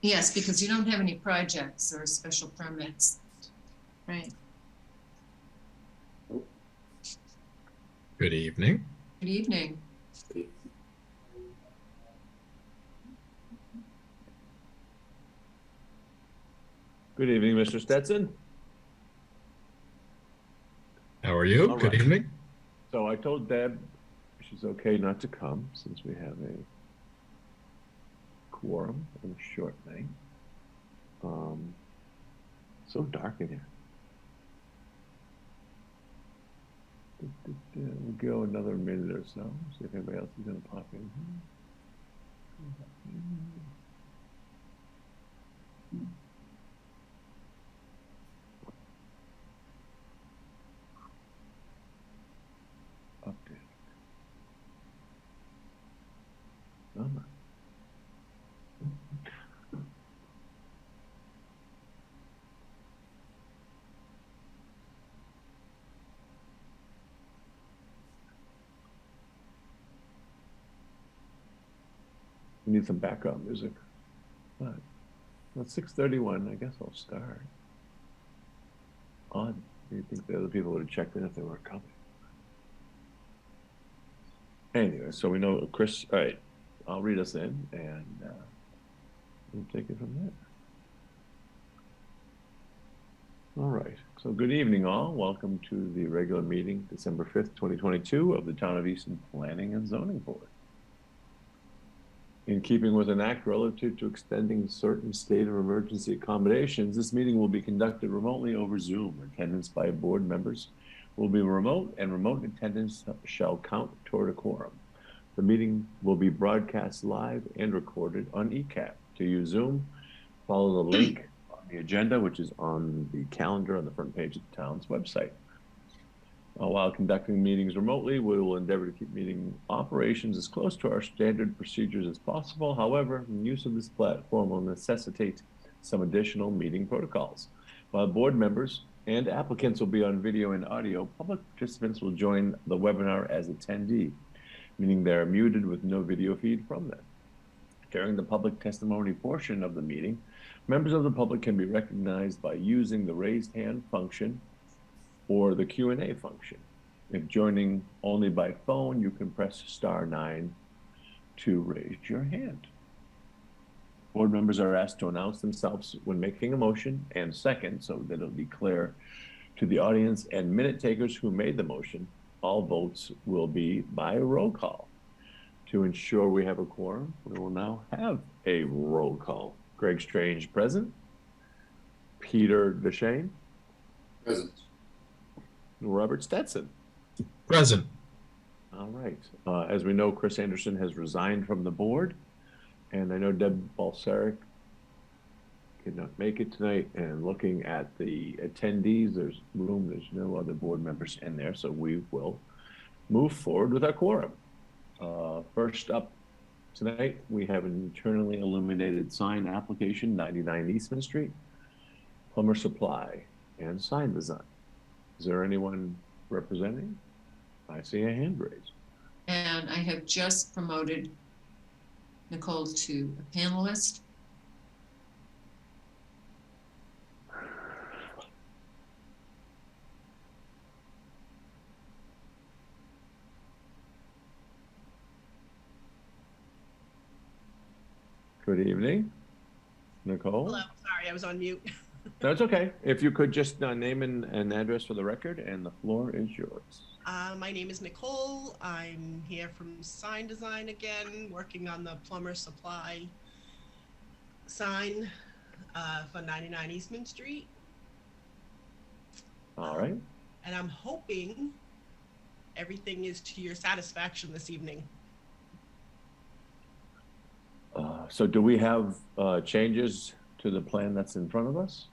Yes, because you don't have any projects or special permits. Right. Good evening. Good evening. Good evening, Mr. Stetson. How are you? All Good right. evening. So I told Deb she's okay not to come since we have a quorum and a short night. So dark in here. We'll go another minute or so, see if anybody else is going to pop in here. Update. Summer. We need some background music. But it's 6:31. I guess I'll start. Odd. You'd think the other people would have checked in if they were coming. Anyway, so we know Chris. All right, I'll read us in and we'll take it from there. All right. So good evening, all. Welcome to the regular meeting, December 5th, 2022 of the Town of Easton Planning and Zoning Board. In keeping with an act relative to extending certain state of emergency accommodations, this meeting will be conducted remotely over Zoom. Attendance by board members will be remote, and remote attendance shall count toward a quorum. The meeting will be broadcast live and recorded on ECAP. To use Zoom, follow the link on the agenda, which is on the calendar on the front page of the town's website. While conducting meetings remotely, we will endeavor to keep meeting operations as close to our standard procedures as possible. However, use of this platform will necessitate some additional meeting protocols. While board members and applicants will be on video and audio, public participants will join the webinar as attendee, meaning they're muted with no video feed from them. During the public testimony portion of the meeting, members of the public can be recognized by using the raised hand function or the Q&A function. If joining only by phone, you can press *9 to raise your hand. Board members are asked to announce themselves when making a motion and second, so that it'll be clear to the audience and minute takers who made the motion. All votes will be by roll call. To ensure we have a quorum, we will now have a roll call. Greg Strange, present. Peter Deshane. Present. Robert Stetson. Present. All right. As we know, Chris Anderson has resigned from the board, and I know Deb Balsaric could not make it tonight. And looking at the attendees, there's no other board members in there, so we will move forward with our quorum. First up tonight, we have an internally illuminated sign application, 99 Eastman Street, plumber supply and sign design. Is there anyone representing? I see a hand raised. And I have just promoted Nicole to a panelist. Good evening, Nicole. Hello, sorry, I was on mute. No, it's okay. If you could just name and address for the record, and the floor is yours. My name is Nicole. I'm here from Sign Design again, working on the plumber supply sign for 99 Eastman Street. All right. And I'm hoping everything is to your satisfaction this evening. So do we have changes to the plan that's in front of us?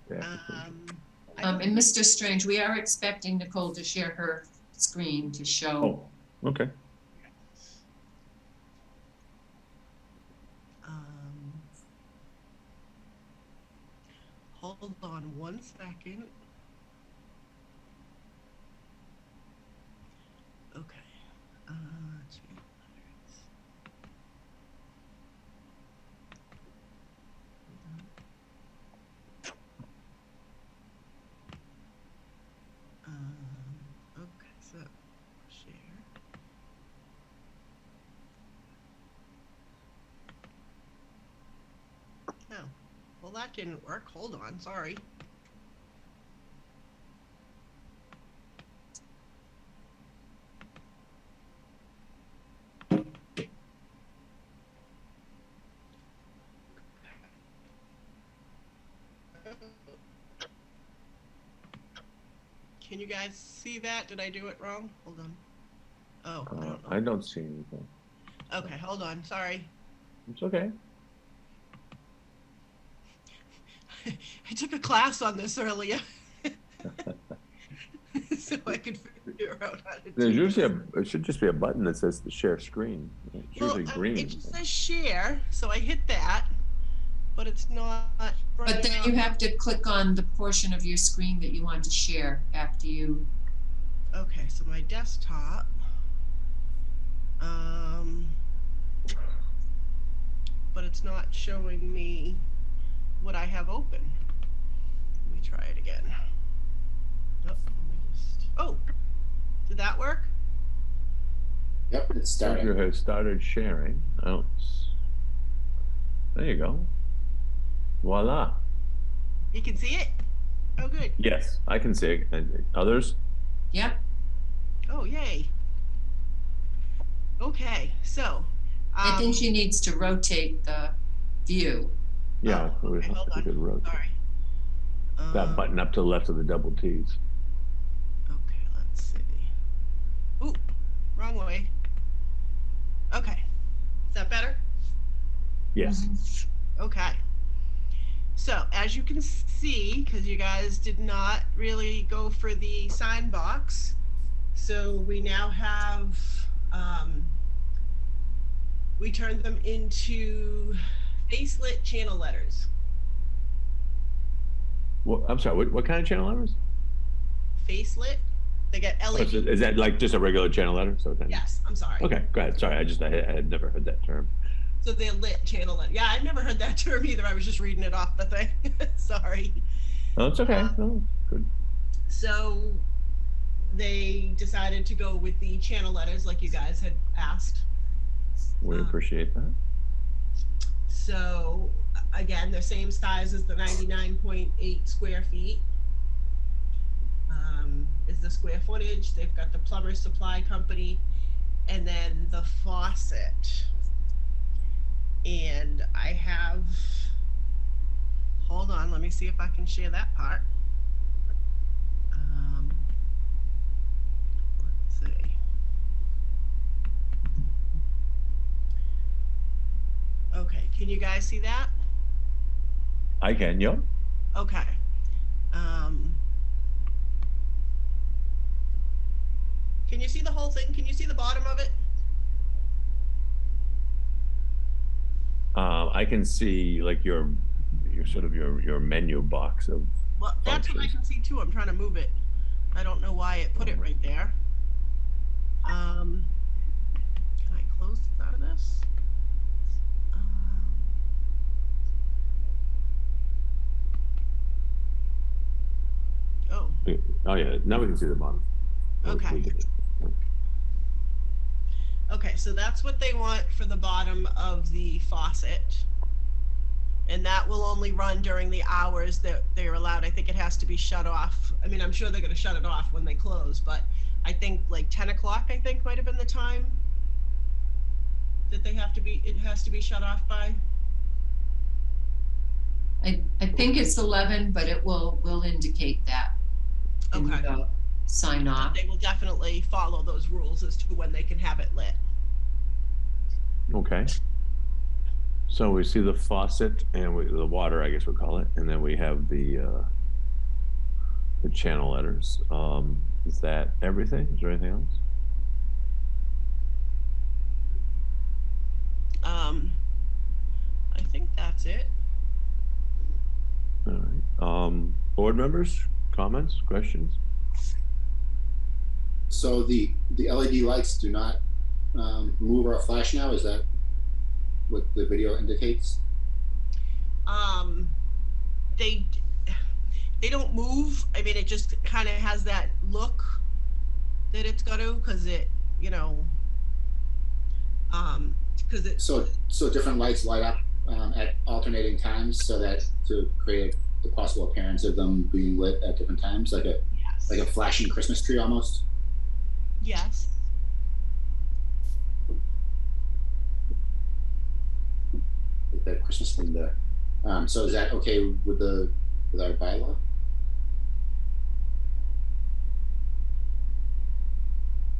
And Mr. Strange, we are expecting Nicole to share her screen to show. Oh, okay. Hold on one second. Okay. Well, that didn't work. Hold on, sorry. Can you guys see that? Did I do it wrong? Hold on. Oh, I don't know. I don't see anything. Okay, hold on. Sorry. It's okay. I took a class on this earlier. So I could figure out how to There's do usually this. it should just be a button that says the share screen. It's Well, usually green. it just says share, so I hit that, but it's not. But then you have to click on the portion of your screen that you want to share after you. Okay, so my desktop. But it's not showing me what I have open. Let me try it again. Oh, let me just. Oh, did that work? Yep, it's starting. Roger has started sharing. Oh, there you go. Voila. You can see it? Oh, good. Yes, I can see it. And others? Yep. Oh, yay. Okay, so. I think she needs to rotate the view. Yeah, Oh, we okay, have hold to on. get road. Sorry. That button up to the left of the double T's. Okay, let's see. Ooh, wrong way. Okay. Is that better? Yes. Okay. So as you can see, because you guys did not really go for the sign box, so we now have, we turned them into facelit channel letters. Well, I'm sorry, what kind of channel letters? Facelit, they get Oh, LED. is that like just a regular channel letter? So then, Yes, I'm sorry. Okay, go ahead. Sorry, I had never heard that term. So they're lit channel letter. Yeah, I've never heard that term either. I was just reading it off the thing. Sorry. Oh, it's okay. Oh, good. So they decided to go with the channel letters like you guys had asked. We appreciate that. So again, they're same size as the 99.8 square feet. Is the square footage. They've got the plumber supply company and then the faucet. And I have, hold on, let me see if I can share that part. Let's see. Okay, can you guys see that? I can, yep. Okay. Can you see the whole thing? Can you see the bottom of it? I can see like your sort of your menu box of Well, that's what I functions. can see too. I'm trying to move it. I don't know why it put it right there. Can I close out of this? Oh, Oh yeah, now we can see the bottom. okay. We did it. Okay, so that's what they want for the bottom of the faucet. And that will only run during the hours that they're allowed. I think it has to be shut off. I mean, I'm sure they're gonna shut it off when they close, but I think like 10 o'clock, I think might have been the time that it has to be shut off by. I think it's 11, but it will indicate that. in Okay. the Sign off. They will definitely follow those rules as to when they can have it lit. Okay. So we see the faucet and the water, I guess we'll call it, and then we have the channel letters. Is that everything? Is there anything else? I think that's it. All right. Board members, comments, questions? So the LED lights do not move or flash now? Is that what the video indicates? They don't move. I mean, it just kind of has that look that it's got to, because it, you know, because it. So different lights light up at alternating times so that to create the possible appearance of them being lit at different times, like a Yes. flashing Christmas tree almost? Yes. Like that Christmas thing there. So is that okay with our bylaw?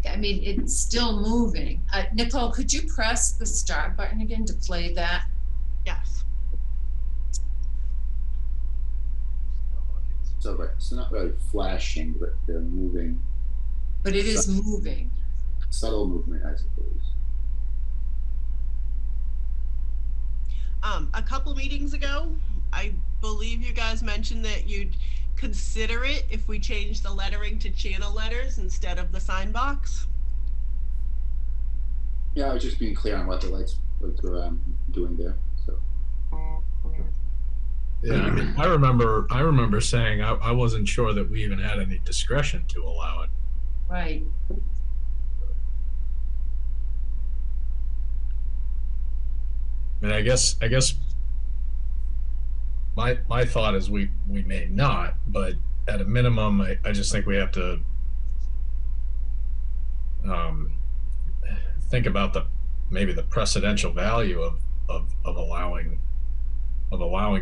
I mean, it's still moving. Nicole, could you press the start button again to play that? Yes. So, right, it's not really flashing, but they're moving, But it is moving. subtle movement, I suppose. A couple meetings ago, I believe you guys mentioned that you'd consider it if we changed the lettering to channel letters instead of the sign box. Yeah, I was just being clear on what the lights were doing there. So Yeah, I mean, I remember saying I wasn't sure that we even had any discretion to allow it. Right. I mean, I guess my thought is we may not, but at a minimum, I just think we have to think about maybe the precedential value of allowing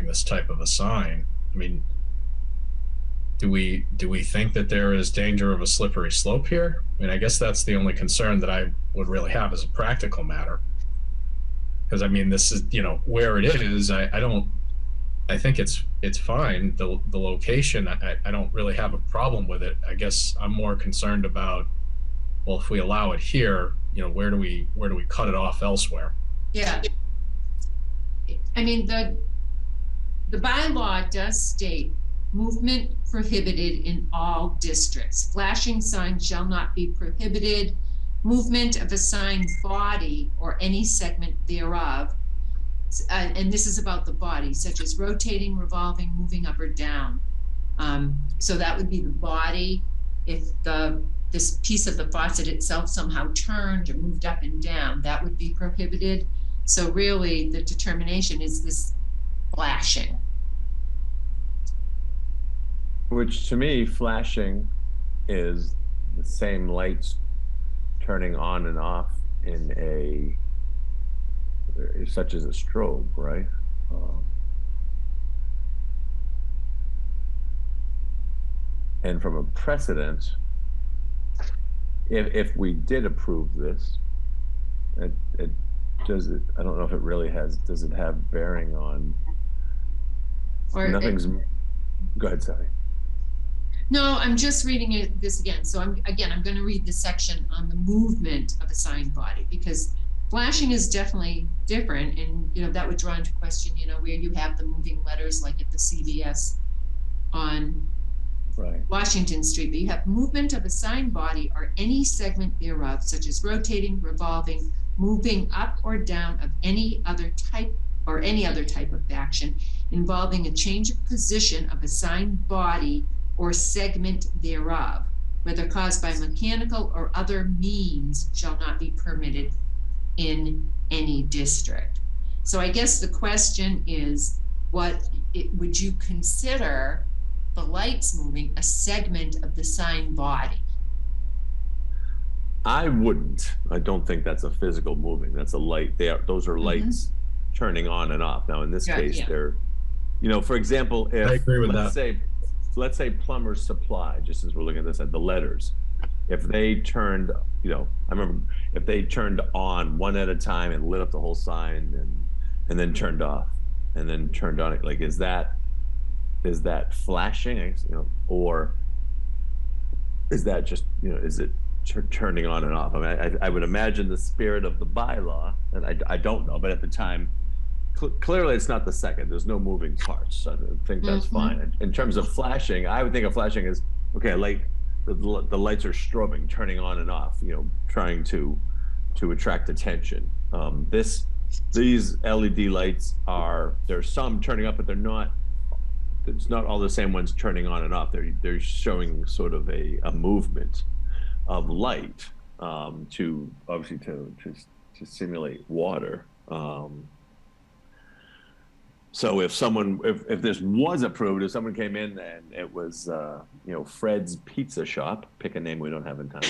this type of a sign. I mean, do we think that there is danger of a slippery slope here? I mean, I guess that's the only concern that I would really have as a practical matter. Because I mean, this is, where it is. I think it's fine. The location, I don't really have a problem with it. I guess I'm more concerned about, well, if we allow it here, where do we cut it off elsewhere? Yeah. I mean, the bylaw does state movement prohibited in all districts. Flashing signs shall not be prohibited. Movement of a sign body or any segment thereof, and this is about the body, such as rotating, revolving, moving up or down. So that would be the body. If this piece of the faucet itself somehow turned or moved up and down, that would be prohibited. So really, the determination is this flashing. Which to me, flashing is the same lights turning on and off in such as a strobe, right? And from a precedent, if we did approve this, it does it. I don't know if it really has. Does it have bearing on? Or Nothing's. Go ahead, Sally. No, I'm just reading this again. So I'm going to read the section on the movement of a sign body, because flashing is definitely different, and that would draw into question, where you have the moving letters like at the CVS on Right. Washington Street, but you have movement of a sign body or any segment thereof, such as rotating, revolving, moving up or down of any other type of action involving a change of position of a sign body or segment thereof, whether caused by mechanical or other means, shall not be permitted in any district. So I guess the question is, would you consider the lights moving a segment of the sign body? I wouldn't. I don't think that's a physical moving. That's a light. Those are lights turning on and off. Now, in this case, they're, for example, if I agree with let's say Plumber's Supply, just as we're looking at this at the letters, if they turned, I remember if they turned on one at a time and lit up the whole sign and then turned off and then turned on it, like, is that flashing, or is that just, is it turning on and off? I mean, I would imagine the spirit of the bylaw, and I don't know, but at the time, clearly it's not the second. There's no moving parts. So I think that's fine. In terms of flashing, I would think of flashing as, okay, like the lights are strobing, turning on and off, trying to attract attention. These LED lights there's some turning up, but they're not. It's not all the same ones turning on and off. They're showing sort of a movement of light to obviously to simulate water. So if someone, if this was approved, if someone came in and it was, you know, Fred's Pizza Shop, pick a name we don't have in town,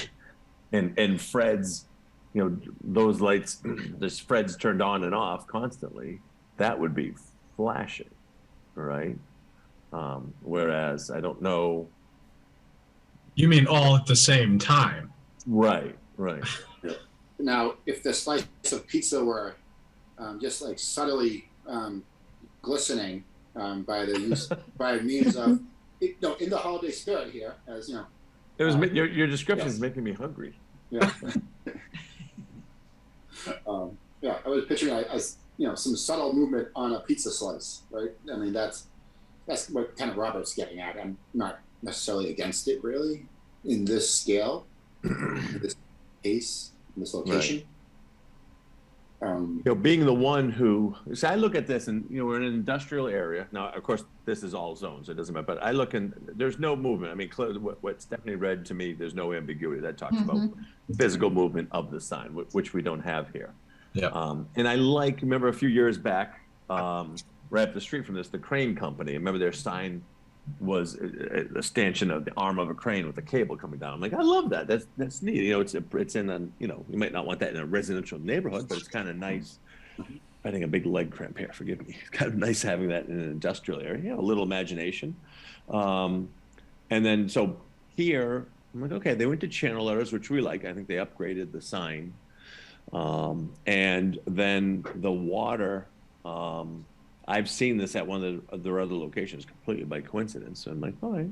and Fred's, you know, those lights, this Fred's turned on and off constantly, that would be flashing, right? Whereas I don't know. You mean all at the same time? Right. Now, if the slice of pizza were just like subtly glistening by the use by means of in the holiday spirit here, as you know. It was your description is making me hungry. Yeah. Yeah, I was picturing as some subtle movement on a pizza slice, right? I mean, that's what kind of Robert's getting at. I'm not necessarily against it, really, in this scale, in this case, in this location. Right. You know, being the one who, so I look at this, and we're in an industrial area now. Of course, this is all zones, so it doesn't matter. But I look, and there's no movement. I mean, clearly, what Stephanie read to me, there's no ambiguity. That talks about physical movement of the sign, which we don't have here. Yeah. And I remember a few years back, right up the street from this, the crane company. I remember their sign was a stanchion of the arm of a crane with a cable coming down. I'm like, I love that. That's neat. It's in a, you might not want that in a residential neighborhood, but it's kind of nice. I'm having a big leg cramp here. Forgive me. It's kind of nice having that in an industrial area. A little imagination. And then so here, I'm like, okay, they went to channel letters, which we like. I think they upgraded the sign. And then the water, I've seen this at one of their other locations completely by coincidence. So I'm like, all right,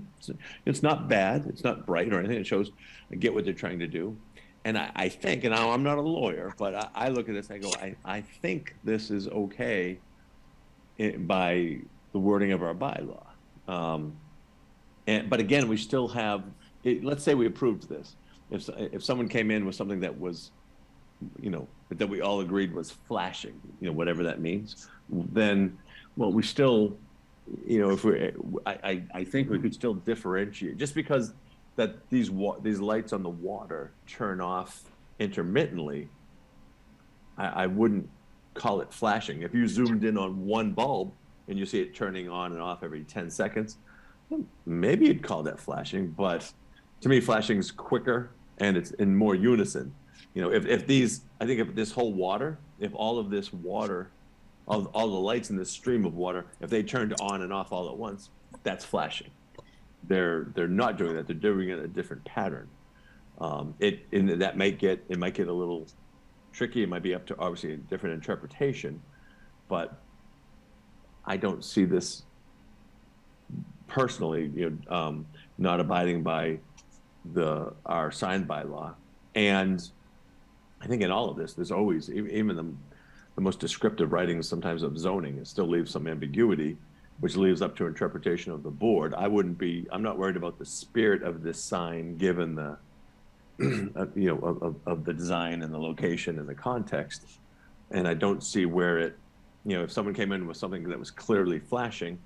it's not bad. It's not bright or anything. It shows, I get what they're trying to do. And I think, and I'm not a lawyer, but I look at this, I go, I think this is okay by the wording of our bylaw. But again, we still have, let's say we approved this. If someone came in with something that was, that we all agreed was flashing, whatever that means, then, well, we still, I think we could still differentiate, just because that these lights on the water turn off intermittently. I wouldn't call it flashing. If you zoomed in on one bulb and you see it turning on and off every 10 seconds, maybe you'd call that flashing. But to me, flashing is quicker and it's in more unison. If this whole water, if all of this water, all the lights in this stream of water, if they turned on and off all at once, that's flashing. They're not doing that. They're doing it in a different pattern. That might get a little tricky. It might be up to obviously a different interpretation, but I don't see this personally, not abiding by our sign bylaw. And I think in all of this, there's always, even the most descriptive writings sometimes of zoning, it still leaves some ambiguity, which leaves up to interpretation of the board. I'm not worried about the spirit of this sign, given the, of the design and the location and the context. And I don't see where it, if someone came in with something that was clearly flashing,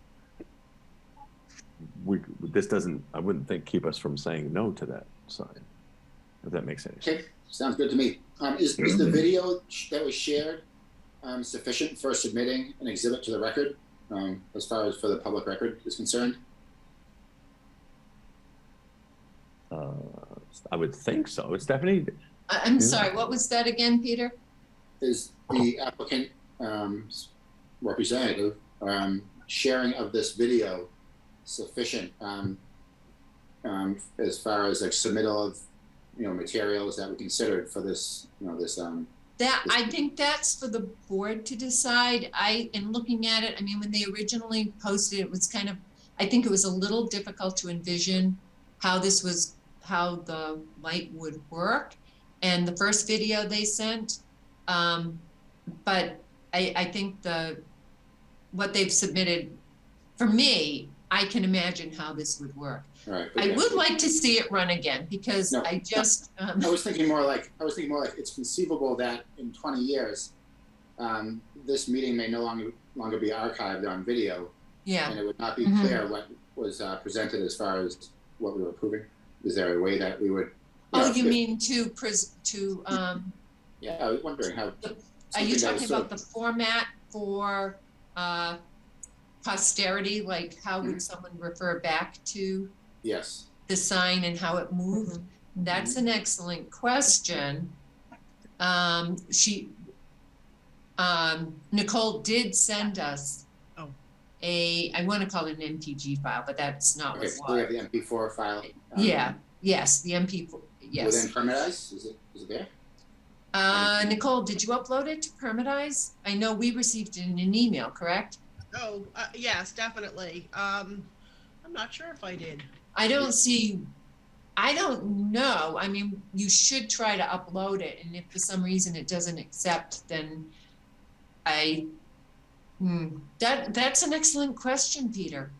I wouldn't think keep us from saying no to that sign, if that makes sense. Okay, sounds good to me. Is the video that was shared sufficient for submitting an exhibit to the record, as far as for the public record is concerned? I would think so. Stephanie? I'm sorry, what was that again, Peter? Is the applicant representative sharing of this video sufficient as far as like submittal of materials that we considered for this I think that's for the board to decide. In looking at it, I mean, when they originally posted it, was kind of, I think it was a little difficult to envision how the light would work. And the first video they sent, but I think what they've submitted, for me, I can imagine how this would work. Right, I would like to see it run again, because No, I just. I was thinking more like it's conceivable that in 20 years, this meeting may no longer be archived on video. Yeah. And it would not be clear what was presented as far as what we were approving. Is there a way that we would? You mean to Yeah, I was wondering how. are you talking about the format for posterity, like how would someone refer back to Yes. the sign and how it moved? That's an excellent question. Nicole did send us Oh. I want to call it an MPG file, but that's not Okay, what so we have it the MP4 file. was. Yeah, yes, the MP4, yes. Within Permitize, is it there? Nicole, did you upload it to Permitize? I know we received it in an email, correct? Oh, yes, definitely. I'm not sure if I did. I don't know. I mean, you should try to upload it, and if for some reason it doesn't accept, then that's an excellent question, Peter.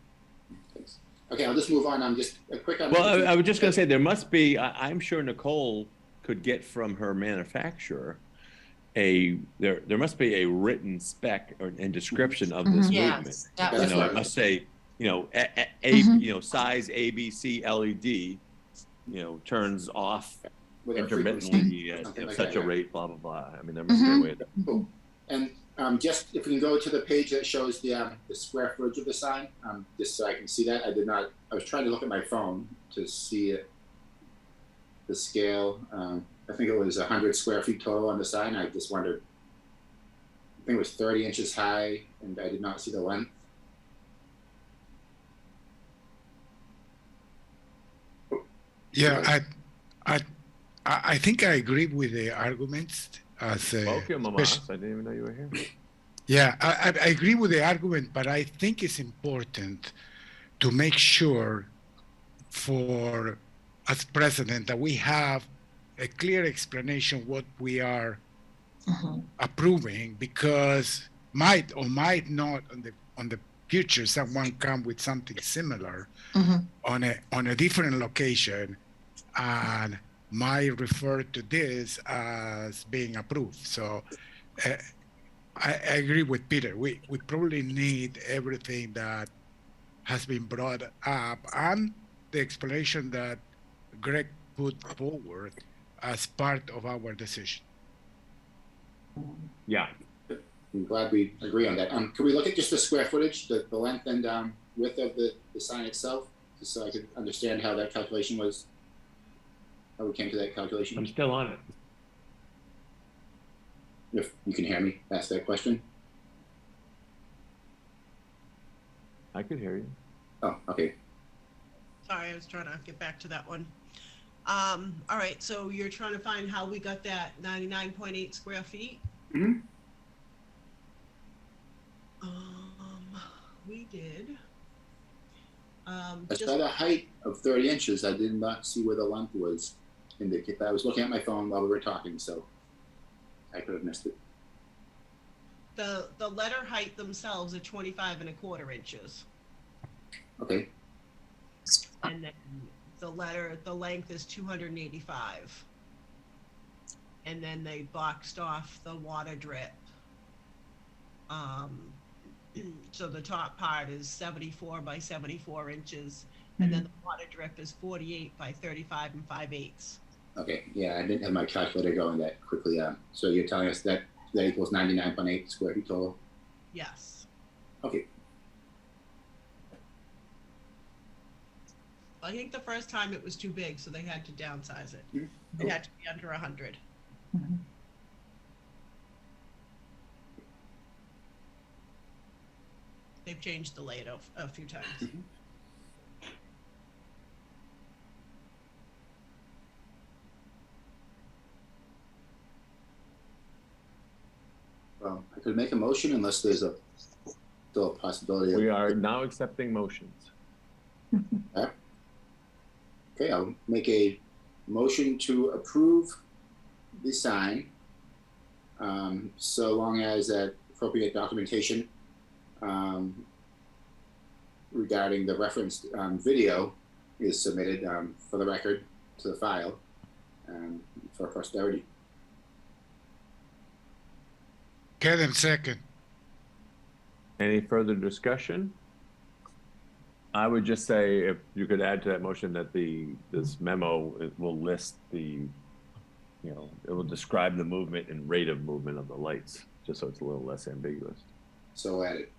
Thanks. Okay, I'll just move on. I'm just a quick. Well, I was just gonna say, there must be, I'm sure Nicole could get from her manufacturer there must be a written spec and description of this movement. Yes, that That's was You know, right. it must say, you know, size ABC LED, turns off with a intermittently frequency, at something like such that, a yeah. rate, blah, blah, blah. I mean, there must be a way to. Cool. And just if we can go to the page that shows the square footage of the sign, just so I can see that. I was trying to look at my phone to see it, the scale. I think it was 100 square feet total on the sign. I just wondered, I think it was 30 inches high, and I did not see the length. Yeah, I think I agree with the arguments as Welcome, Mamas. I didn't even know you were here. yeah, I agree with the argument, but I think it's important to make sure for as president that we have a clear explanation what we are approving, because might or might not on the future someone come with something similar on a different location and might refer to this as being approved. So I agree with Peter. We probably need everything that has been brought up and the explanation that Greg put forward as part of our decision. Yeah. I'm glad we agree on that. Can we look at just the square footage, the length and width of the sign itself, just so I could understand how that calculation was, how we came to that calculation? I'm still on it. If you can hear me ask that question. I could hear you. Oh, okay. Sorry, I was trying to get back to that one. All right, so you're trying to find how we got that 99.8 square feet? Mm-hmm. We did. I saw the height of 30 inches. I did not see where the length was indicated. I was looking at my phone while we were talking, so I could have missed it. The letter height themselves are 25.25 inches. Okay. And then the length is 285. And then they boxed off the water drip. So the top part is 74 by 74 inches, and then the water drip is 48 by 35 and 5/8. Okay. Yeah, I didn't have my calculator going that quickly. So you're telling us that equals 99.8 square feet total? Yes. Okay. I think the first time it was too big, so they had to downsize it. Mhm. It had to be under 100. They've changed the layout a few times. Well, I could make a motion unless there's still a possibility. We are now accepting motions. Okay, I'll make a motion to approve the sign, so long as that appropriate documentation regarding the referenced video is submitted for the record to the file for posterity. Kevin, second. Any further discussion? I would just say if you could add to that motion that this memo will list it will describe the movement and rate of movement of the lights, just so it's a little less ambiguous. So added.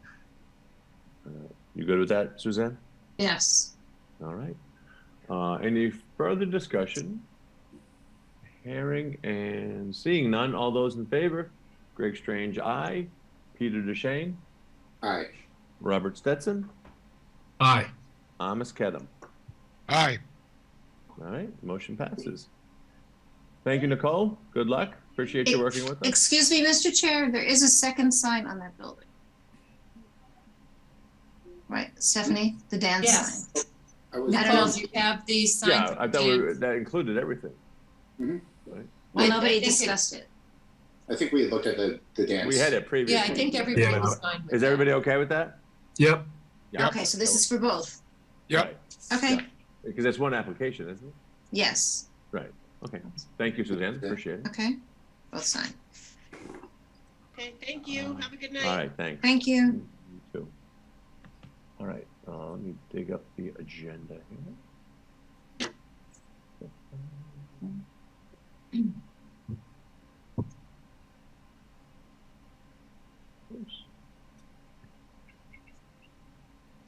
You good with that, Suzanne? Yes. All right. Any further discussion? Hearing and seeing none. All those in favor? Greg Strange, aye. Peter Duchesne, Aye. Robert Stetson, Aye. Amos Kedem. Aye. All right, motion passes. Thank you, Nicole. Good luck. Appreciate you working with us. Excuse me, Mr. Chair, there is a second sign on that building. Right, Stephanie, the dance Yes. sign. I was. I don't know Because you have these signs. Yeah, I thought that included everything. Mhm. Right? Well, I nobody think it- discussed it. I think we had looked at the dance. We had it previously. Yeah, I think everybody Yeah. was fine with Is that. everybody okay with that? Yep. Yeah. Okay, so this is for both. Yep. Right. Okay, Yeah. Because it's one application, isn't it? yes, Right. Okay. Thank you, Suzanne. Appreciate it. okay, both signed. Okay, thank you. Have a good night. All right, thanks. Thank you. You too. All right, let me dig up the agenda here. Oops.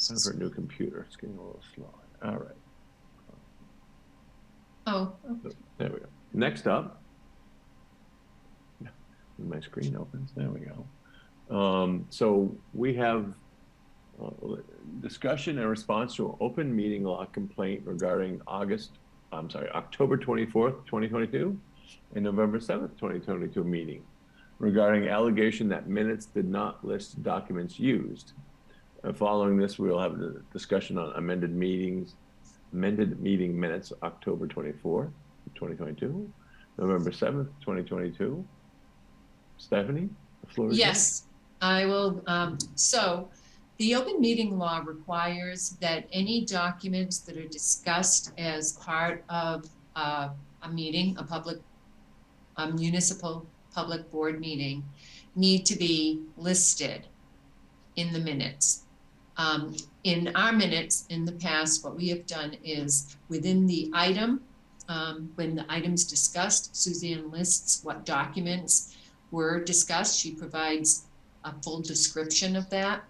Time for a new computer. It's getting a little slow. All right, Oh, there we go. Next up, my screen opens. There we go. So we have discussion and response to an open meeting law complaint regarding October 24th, 2022 and November 7th, 2022 meeting regarding allegation that minutes did not list documents used. Following this, we will have a discussion on amended meeting minutes, October 24th, 2022, November 7th, 2022. Stephanie, the floor is yours. yes, I will. So the open meeting law requires that any documents that are discussed as part of a meeting, a municipal public board meeting, need to be listed in the minutes. In our minutes in the past, what we have done is within the item, when the item's discussed, Suzanne lists what documents were discussed. She provides a full description of that.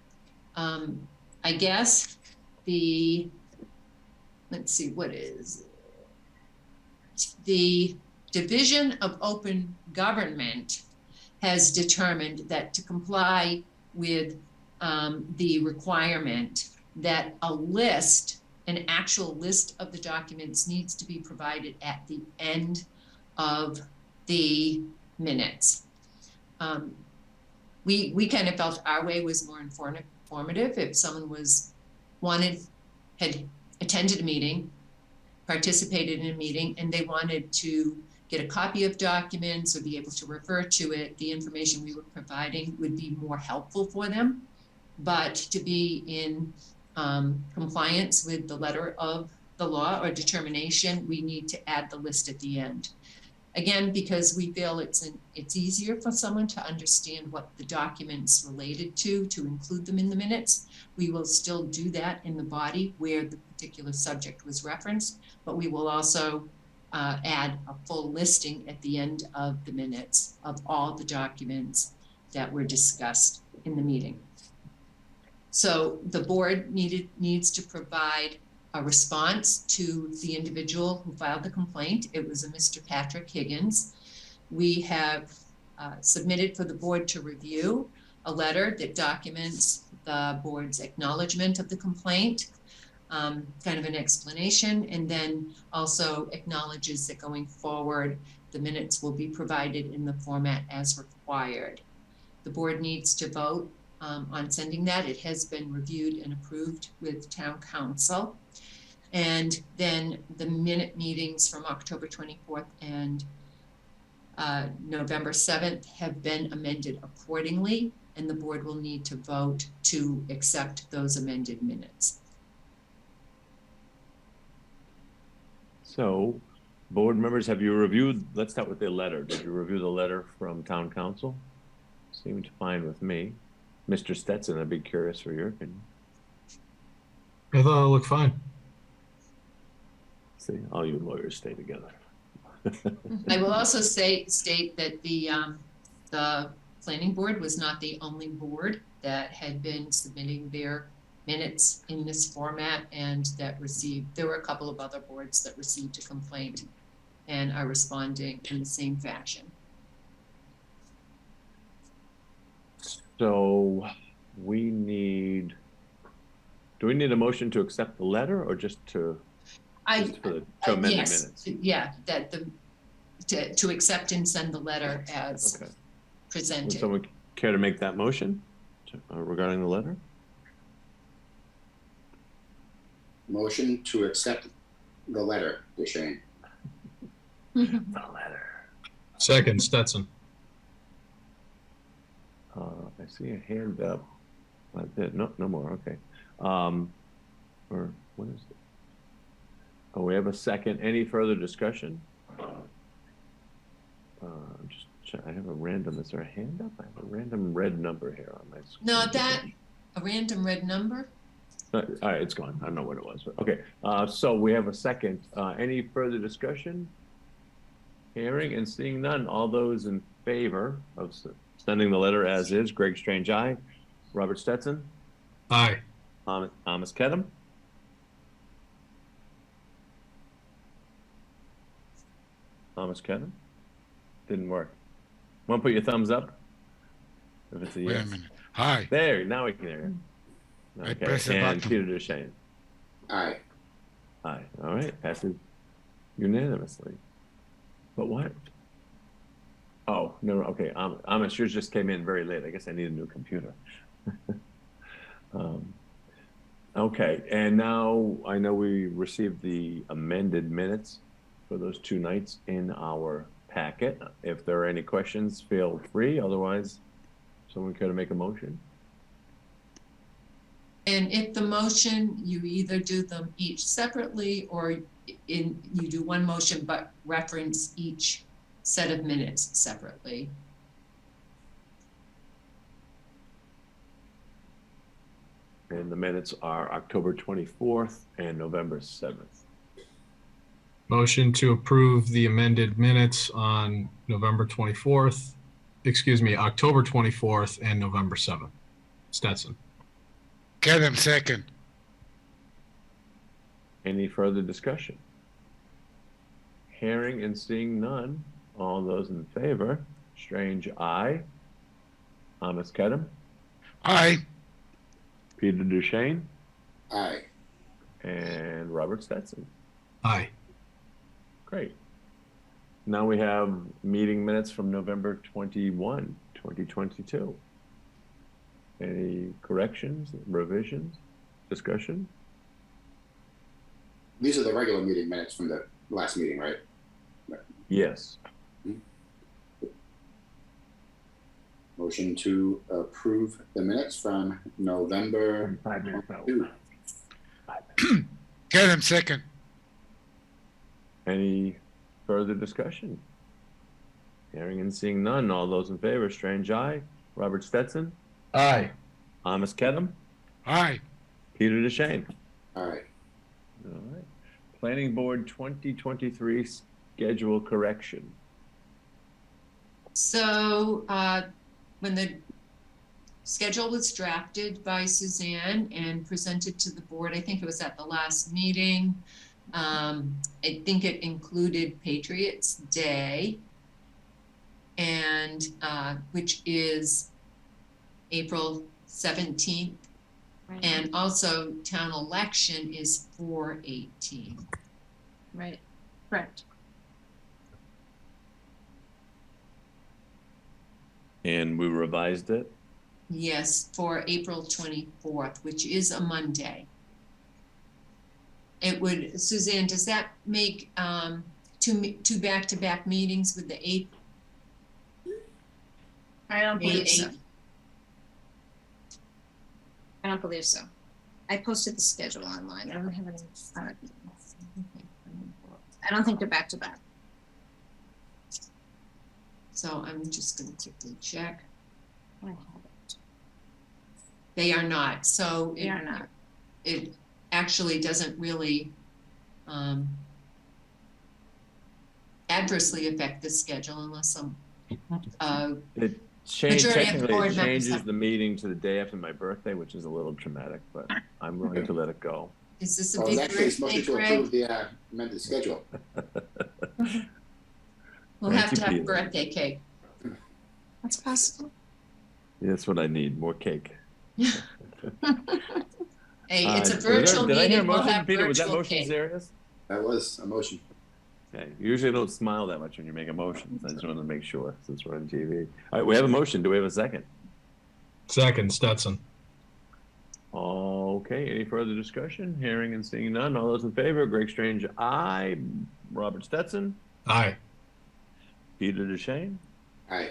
I guess let's see, what is the Division of Open Government has determined that to comply with the requirement that an actual list of the documents needs to be provided at the end of the minutes. We kind of felt our way was more informative. If someone had attended a meeting, participated in a meeting, and they wanted to get a copy of documents or be able to refer to it, the information we were providing would be more helpful for them. But to be in compliance with the letter of the law or determination, we need to add the list at the end. Again, because we feel it's easier for someone to understand what the documents related to include them in the minutes. We will still do that in the body where the particular subject was referenced, but we will also add a full listing at the end of the minutes of all the documents that were discussed in the meeting. So the board needs to provide a response to the individual who filed the complaint. It was a Mr. Patrick Higgins. We have submitted for the board to review a letter that documents the board's acknowledgement of the complaint, kind of an explanation, and then also acknowledges that going forward, the minutes will be provided in the format as required. The board needs to vote on sending that. It has been reviewed and approved with town council. And then the minute meetings from October 24th and November 7th have been amended accordingly, and the board will need to vote to accept those amended minutes. So, board members, have you reviewed, let's start with the letter. Did you review the letter from town council? Seemed fine with me. Mr. Stetson, I'd be curious for your opinion. I thought it looked fine. See, all you lawyers stay together. I will also state that the planning board was not the only board that had been submitting their minutes in this format and that there were a couple of other boards that received a complaint and are responding in the same fashion. So do we need a motion to accept the letter or just to amend the minutes? Yeah, to accept and send the letter as Okay. Would presented. someone care to make that motion regarding the letter? Motion to accept the letter, Deshane. The letter. Second, Stetson. I see a hand up. No more. Okay. Or what is it? Oh, we have a second. Any further discussion? I have a random. Is there a hand up? I have a random red number here on my screen. No, a random red number? All right, it's gone. I don't know what it was, but okay. So we have a second. Any further discussion? Hearing and seeing none. All those in favor of sending the letter as is, Greg Strange, aye. Robert Stetson, Aye. Thomas Kedem. Thomas Kedem? Didn't work. Want to put your thumbs up? If it's a Wait a yes. minute. Hi. There, now we can hear you. I Okay, pressed the and button. Peter Deshane. Aye. Aye. All right, passes unanimously. But what? Oh, no, okay, Amish, yours just came in very late. I guess I need a new computer. Okay, and now I know we received the amended minutes for those 2 nights in our packet. If there are any questions, feel free. Otherwise, someone care to make a motion? And if the motion, you either do them each separately or you do one motion but reference each set of minutes separately. And the minutes are October 24th and November 7th. Motion to approve the amended minutes on October 24th and November 7th. Stetson. Kedem second. Any further discussion? Hearing and seeing none. All those in favor, Strange, aye. Thomas Kedem, Aye. Peter Deshane, Aye. and Robert Stetson. Aye. Great. Now we have meeting minutes from November 21, 2022. Any corrections, revisions, discussion? These are the regular meeting minutes from the last meeting, right? Yes. Motion to approve the minutes from November 5 minutes out. 2. Kedem second. Any further discussion? Hearing and seeing none. All those in favor, Strange, aye. Robert Stetson, Aye. Thomas Kedem, Aye. Peter Deshane. Aye. All right. Planning Board 2023 schedule correction. So when the schedule was drafted by Suzanne and presented to the board, I think it was at the last meeting. I think it included Patriots Day, and which is April 17th. Right. And also town election is 4/18. Right, correct. And we revised it. Yes, for April 24th, which is a Monday. It would, Suzanne, does that make two back-to-back meetings with the 8th? I don't believe so. 8th? I don't believe so. I posted the schedule online. I don't have any. I don't think they're back to back. So I'm just gonna quickly check. I have it. They are not, so They are not. it actually doesn't really adversely affect the schedule unless some, Majority of technically board it members changes have- the meeting to the day after my birthday, which is a little traumatic, but I'm willing to let it go. Is this a Well, big actually, it's birthday, motion to Greg? approve the amended schedule. We'll Thank have you, to have Peter. birthday cake. That's possible. That's what I need, more cake. Hey, it's a Did I- virtual Did I hear a meeting, we'll motion, have Peter? Was that virtual motion cake. serious? That was a motion. Okay, you usually don't smile that much when you make a motion. I just wanted to make sure since we're on TV. All right, we have a motion. Do we have a second? Second, Stetson. Okay, any further discussion? Hearing and seeing none. All those in favor, Greg Strange, aye. Robert Stetson, Aye. Peter DeShane, Aye.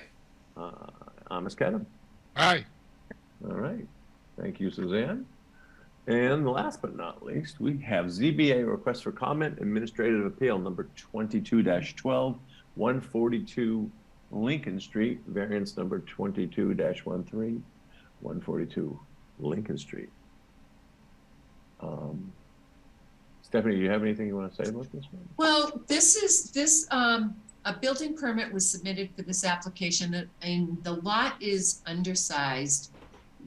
Amos Kedem. Aye. All right, thank you, Suzanne. And last but not least, we have ZBA request for comment, administrative appeal number 22-12, 142 Lincoln Street, variance number 22-13, 142 Lincoln Street. Stephanie, do you have anything you want to say about this one? Well, a building permit was submitted for this application and the lot is undersized.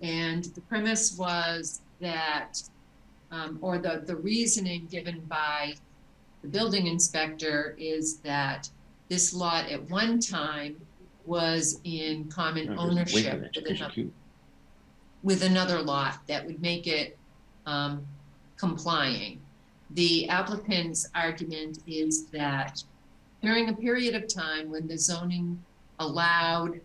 And the premise was that, or the reasoning given by the building inspector is that this lot at one time was in common ownership with another lot that would make it complying. The applicant's argument is that during a period of time when the zoning allowed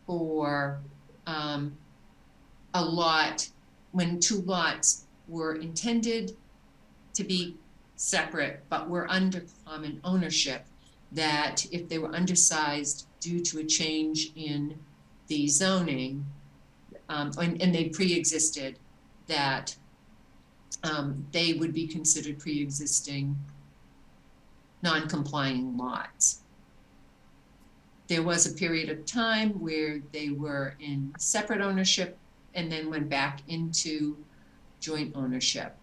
for a lot, when two lots were intended to be separate but were under common ownership, that if they were undersized due to a change in the zoning, and they pre-existed, that they would be considered pre-existing non-complying lots. There was a period of time where they were in separate ownership and then went back into joint ownership.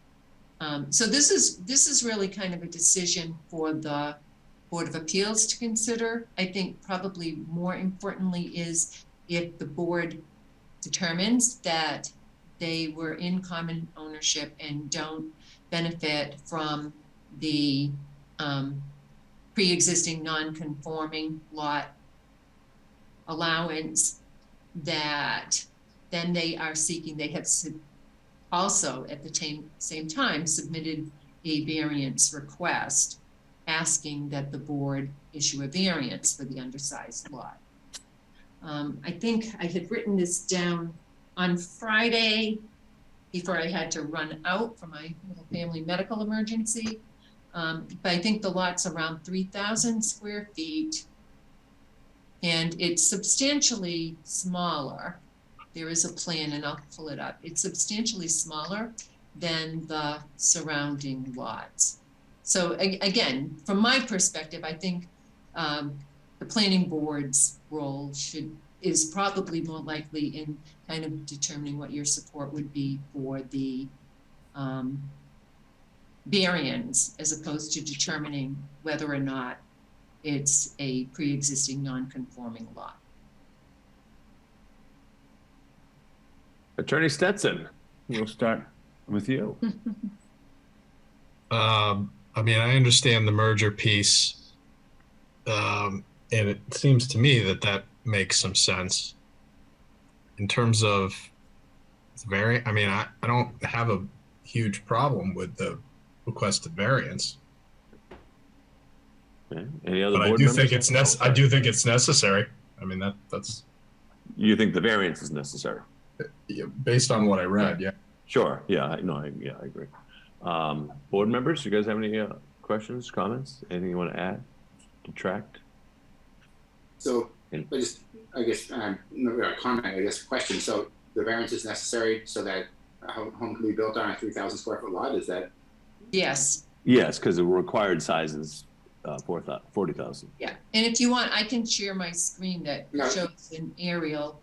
So this is really kind of a decision for the Board of Appeals to consider. I think probably more importantly is if the board determines that they were in common ownership and don't benefit from the pre-existing non-conforming lot allowance, that then they are seeking, they have also at the same time submitted a variance request asking that the board issue a variance for the undersized lot. I think I had written this down on Friday before I had to run out for my little family medical emergency. But I think the lot's around 3,000 square feet and it's substantially smaller. There is a plan and I'll pull it up. It's substantially smaller than the surrounding lots. So again, from my perspective, I think the planning board's role is probably more likely in kind of determining what your support would be for the variance as opposed to determining whether or not it's a pre-existing non-conforming lot. Attorney Stetson, we'll start with you. I mean, I understand the merger piece, and it seems to me that makes some sense. In terms of I mean, I don't have a huge problem with the requested variance. Okay. Any other But I board do members? think I do think it's necessary. I mean, that's You think the variance is necessary? based on what I read. Yeah. Sure. Yeah. I agree. Board members, you guys have any questions, comments? Anything you want to add, detract? So I guess, no comment, I guess question. So the variance is necessary so that a home can be built on a 3,000 square foot lot, is that? Yes. Yes, because the required size is 40,000. Yeah, and if you want, I can share my screen that No. shows an aerial.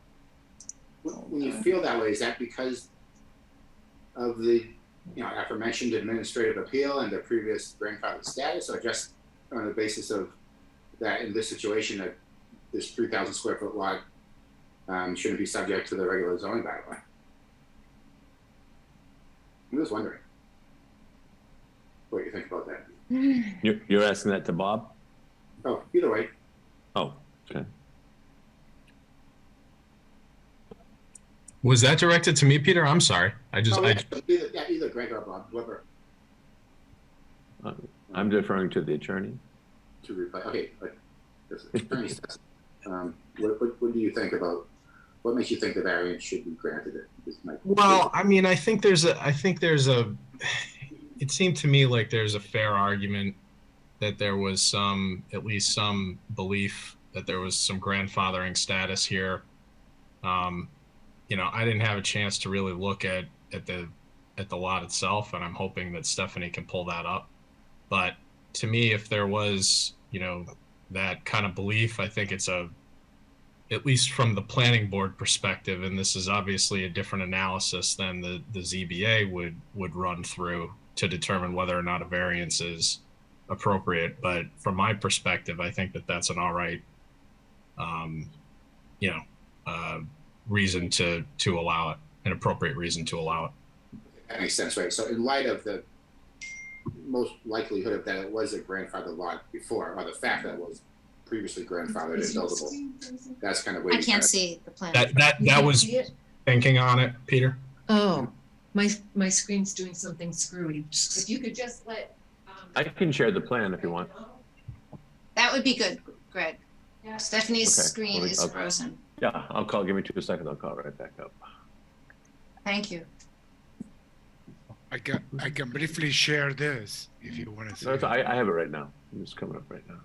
When you feel that way, is that because of the, aforementioned administrative appeal and the previous grandfather status, or just on the basis of that in this situation that this 3,000 square foot lot shouldn't be subject to the regular zoning bylaw. I'm just wondering what you think about that. You're asking that to Bob? Oh, either way. Oh, okay. Was that directed to me, Peter? I'm sorry. Either Greg or Bob, whoever I'm deferring to the attorney. to reply. Okay, but this attorney says, what do you think about, what makes you think the variance should be granted? Well, I mean, I think there's a, it seemed to me like there's a fair argument that there was at least some belief that there was some grandfathering status here. I didn't have a chance to really look at the lot itself, and I'm hoping that Stephanie can pull that up. But to me, if there was, that kind of belief, I think it's at least from the planning board perspective, and this is obviously a different analysis than the ZBA would run through to determine whether or not a variance is appropriate. But from my perspective, I think that that's an all right, reason to allow it, an appropriate reason to allow it. That makes sense, right? So in light of the most likelihood of that it was a grandfathered lot before, or the fact that it was previously grandfathered and buildable, that's kind of where I can't see the plan. That was thinking on it, Peter. Oh, my screen's doing something screwy. If you could just let. I can share the plan if you want. That would be good, Greg. Stephanie's Okay. screen is Okay. frozen. Yeah, I'll call. Give me 2 seconds. I'll call right back up. Thank you. I can briefly share this if you want to see. No, I have it right now. I'm just coming up right now.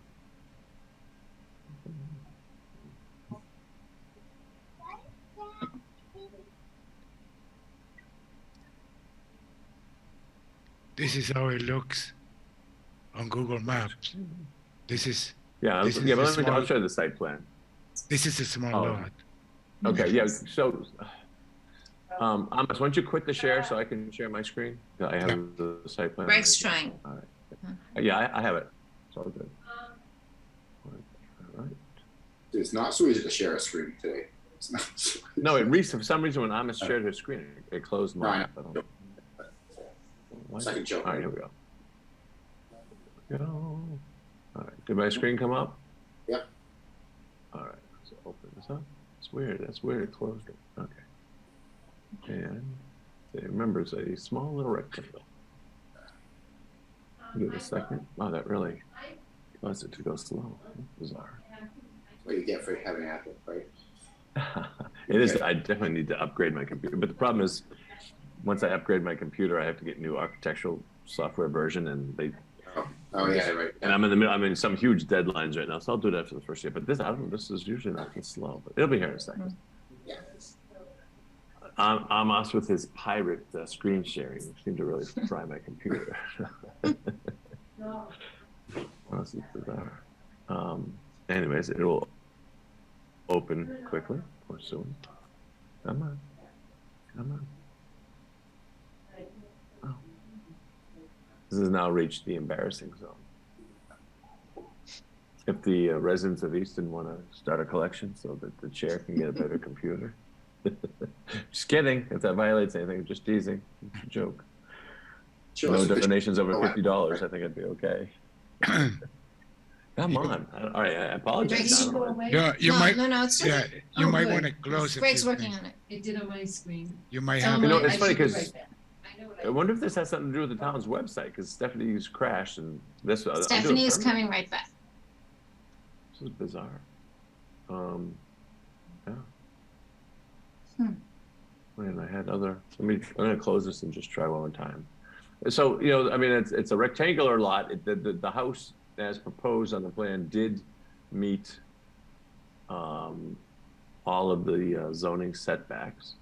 This is how it looks on Google Maps. This is Yeah, This is yeah, but the I'll small- show the site plan. a small Oh. lot. Okay, yeah. So, Amos, why don't you quit the share so I can share my screen? I have the site plan. Greg's trying. All right. Yeah, I have it. It's all good. All right. It's not so easy to share a screen today. It's not so No, for some reason when Amos shared her screen, it closed mine. No, I don't- Why? Second joke. All right, here we go. All right, did my screen come up? Yep. All right, so open this up. It's weird. That's weird. It closed it. Okay. And remember, it's a small little rectangle. Give it a second. Wow, that really caused it to go slow. That's bizarre. That's what you get for having Apple, right? It is. I definitely need to upgrade my computer. But the problem is, once I upgrade my computer, I have to get new architectural software version, and Oh yeah, right. and I'm in the middle. I'm in some huge deadlines right now, so I'll do that for the first year. But this is usually not this slow, but it'll be here in a second. Yeah. Amos with his pirate screen sharing seemed to really fry my computer. This is bizarre. Anyways, it will open quickly or soon. Come on. Oh. This has now reached the embarrassing zone. If the residents of Easton want to start a collection so that the chair can get a better computer. Just kidding. If that violates anything, just teasing. It's a joke. Sure, No so donations over $50. I think I'd be okay. Come on. All right. I apologize. Greg's- Donna. Yeah, you no, might. no, it's Yeah, you Oh, might good. want to close it. Greg's working on it. It did on my screen. You might It's on have. You know, my- it's I funny should be 'cause right back. I know what I wonder if this has something to do with the town's website, because Stephanie's crashed and this. I'll do it Stephanie is permanent. coming right back. This is bizarre. Yeah. Man, I had other. I'm gonna close this and just try one more time. So I mean, it's a rectangular lot. The house as proposed on the plan did meet all of the zoning setbacks.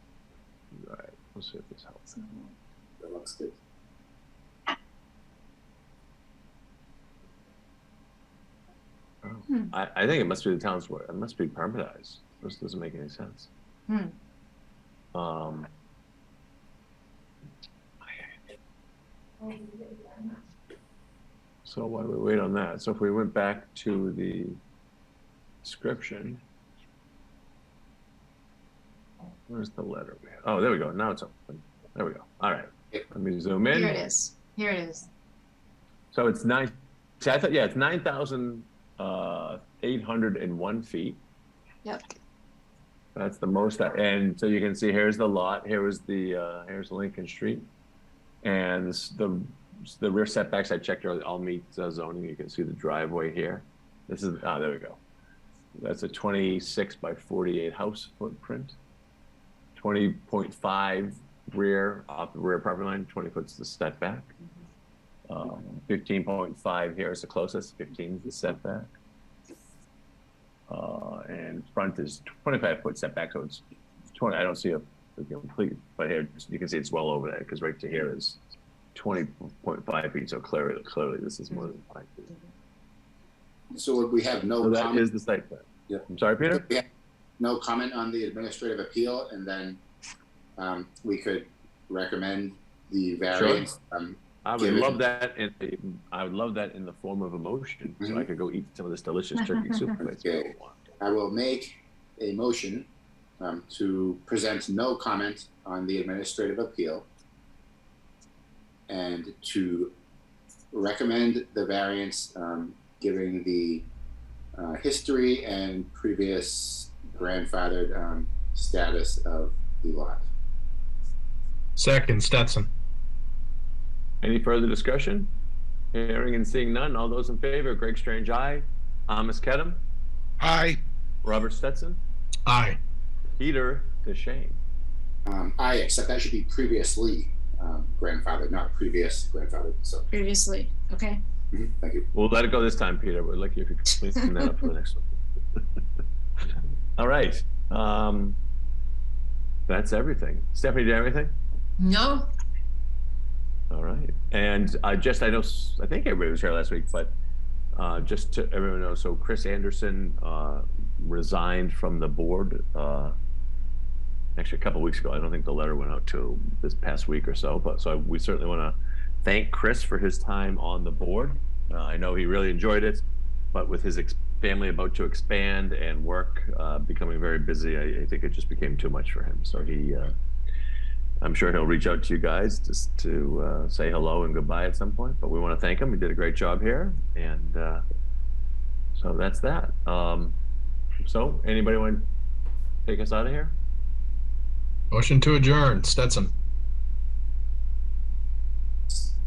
All right, let's see if this helps. that looks good. Oh. I think it must be the town's work. It must be permitized. This doesn't make any sense. So while we wait on that, so if we went back to the description, Where's the letter? Oh, there we go. Now it's open. There we go. All right. Let me zoom in. Here it is. Here it is. So it's nine. See, I thought, yeah, it's 9,801 feet. Yep. That's the most. And so you can see here's the lot. Here's Lincoln Street, and the rear setbacks I checked earlier all meet zoning. You can see the driveway here. This is there we go. That's a 26 by 48 house footprint. 20.5 rear off the rear property line. 20 foot's the setback. 15.5 here is the closest. 15 is the setback. And front is 25 foot setback, so it's 20. I don't see a complete, but here you can see it's well over that because right to here is 20.5 feet. So clearly this is more than 5 feet. So we have no So that comment. is the site plan. Yeah. I'm sorry, Peter. We have no comment on the administrative appeal, and then we could recommend the variance. I would Given- love that. I would love that in the form of a motion, so I could go eat some of this delicious turkey soup. Okay. I will make a motion to present no comment on the administrative appeal and to recommend the variance, giving the history and previous grandfathered status of the lot. Second, Stetson. Any further discussion? Hearing and seeing none. All those in favor: Greg Strange, aye. Amos Kedem, Aye. Robert Stetson, Aye. Peter DeShane. Aye, except that should be previously grandfathered, not previous grandfathered. So Previously. Okay. thank you. We'll let it go this time, Peter. We'd like you to clean that up for the next one. All right. That's everything. Stephanie, do you have anything? No, All right. And I think everybody was here last week, but just to everyone know, so Chris Anderson resigned from the board actually a couple of weeks ago. I don't think the letter went out till this past week or so, but so we certainly want to thank Chris for his time on the board. I know he really enjoyed it, but with his family about to expand and work becoming very busy, I think it just became too much for him. So I'm sure he'll reach out to you guys just to say hello and goodbye at some point, but we want to thank him. He did a great job here. And so that's that. So anybody want to take us out of here? Motion to adjourn, Stetson.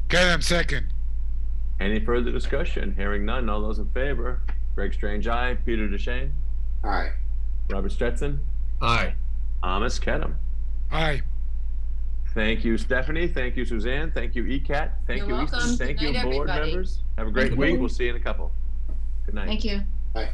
Kedem second. Any further discussion? Hearing none. All those in favor? Greg Strange, aye. Peter DeShane, Aye. Robert Stetson, Aye. Amos Kedem. Aye. Thank you, Stephanie. Thank you, Suzanne. Thank you, ECAT. Thank You're you, welcome. Easton. Thank Good you, night, board everybody. members. Have a great week. We'll see you in a couple. Good night. Thank you. Aye.